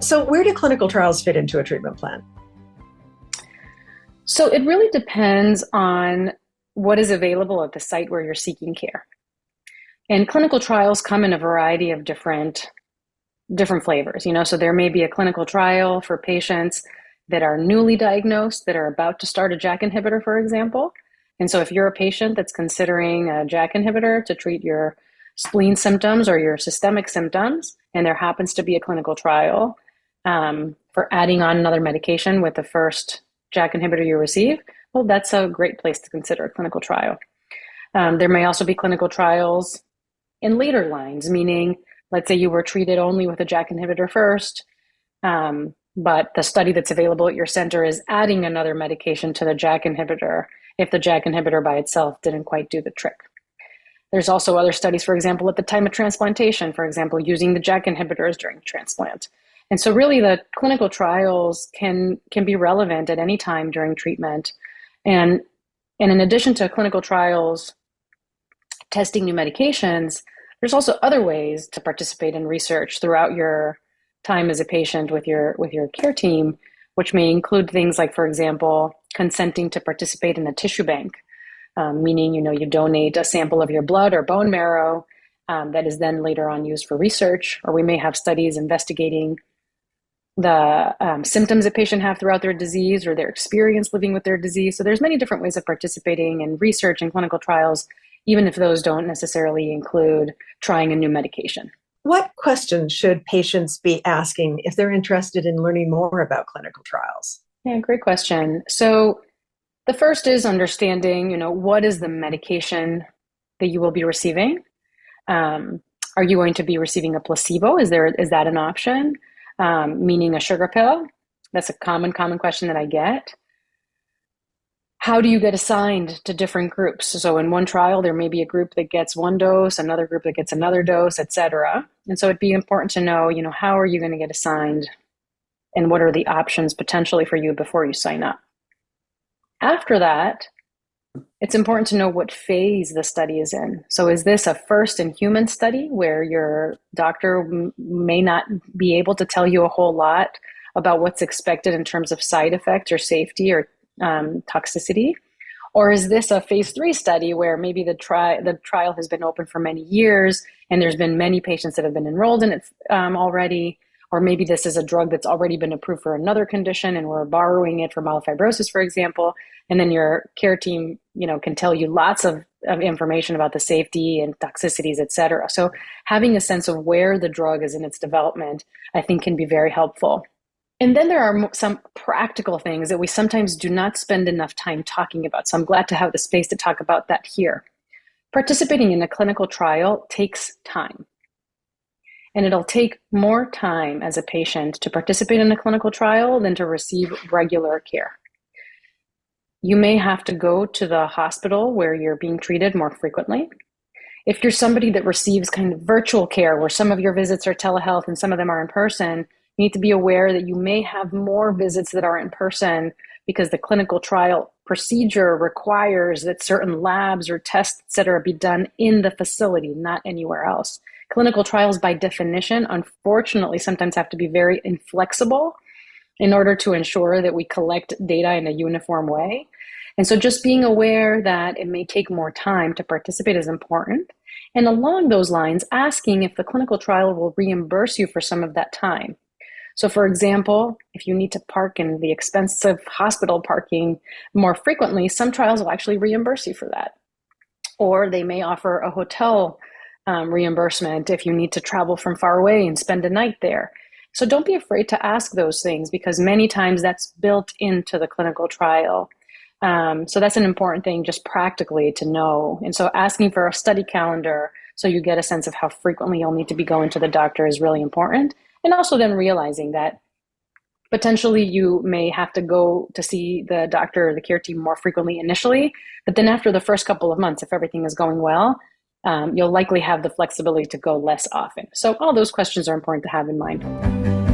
So where do clinical trials fit into a treatment plan? So it really depends on what is available at the site where you're seeking care. And clinical trials come in a variety of different flavors, so there may be a clinical trial for patients that are newly diagnosed, that are about to start a JAK inhibitor, for example. And so if you're a patient that's considering a JAK inhibitor to treat your spleen symptoms or your systemic symptoms, and there happens to be a clinical trial for adding on another medication with the first JAK inhibitor you receive, well, that's a great place to consider a clinical trial. There may also be clinical trials in later lines, meaning, let's say you were treated only with a JAK inhibitor first, but the study that's available at your center is adding another medication to the JAK inhibitor if the JAK inhibitor by itself didn't quite do the trick. There's also other studies, for example, at the time of transplantation, for example, using the JAK inhibitors during transplant. And so really the clinical trials can be relevant at any time during treatment. And in addition to clinical trials testing new medications, there's also other ways to participate in research throughout your time as a patient with your care team, which may include things like, for example, consenting to participate in a tissue bank, meaning you donate a sample of your blood or bone marrow that is then later on used for research. Or we may have studies investigating the symptoms a patient have throughout their disease or their experience living with their disease. So there's many different ways of participating in research and clinical trials, even if those don't necessarily include trying a new medication. What questions should patients be asking if they're interested in learning more about clinical trials? Yeah, great question. So the first is understanding, what is the medication that you will be receiving? Are you going to be receiving a placebo? Is that an option? Meaning a sugar pill? That's a common question that I get. How do you get assigned to different groups? So in one trial, there may be a group that gets one dose, another group that gets another dose, et cetera. And so it'd be important to know, how are you going to get assigned and what are the options potentially for you before you sign up. After that, it's important to know what phase the study is in. So is this a first in human study where your doctor may not be able to tell you a whole lot about what's expected in terms of side effects or safety or toxicity? Or is this a phase 3 study where maybe the trial has been open for many years and there's been many patients that have been enrolled in it already? Or maybe this is a drug that's already been approved for another condition and we're borrowing it for myelofibrosis, for example. And then your care team, can tell you lots of information about the safety and toxicities, et cetera. So having a sense of where the drug is in its development, I think can be very helpful. And then there are some practical things that we sometimes do not spend enough time talking about. So I'm glad to have the space to talk about that here. Participating in a clinical trial takes time. And it'll take more time as a patient to participate in a clinical trial than to receive regular care. You may have to go to the hospital where you're being treated more frequently. If you're somebody that receives kind of virtual care where some of your visits are telehealth and some of them are in person, you need to be aware that you may have more visits that are in person because the clinical trial procedure requires that certain labs or tests, et cetera, be done in the facility, not anywhere else. Clinical trials, by definition, unfortunately, sometimes have to be very inflexible in order to ensure that we collect data in a uniform way. And so just being aware that it may take more time to participate is important. And along those lines, asking if the clinical trial will reimburse you for some of that time. So for example, if you need to park in the expensive hospital parking more frequently, some trials will actually reimburse you for that. Or they may offer a hotel reimbursement if you need to travel from far away and spend a night there. So don't be afraid to ask those things because many times that's built into the clinical trial. So that's an important thing just practically to know. And so asking for a study calendar so you get a sense of how frequently you'll need to be going to the doctor is really important. And also then realizing that potentially you may have to go to see the doctor or the care team more frequently initially, but then after the first couple of months, if everything is going well, you'll likely have the flexibility to go less often. So all those questions are important to have in mind.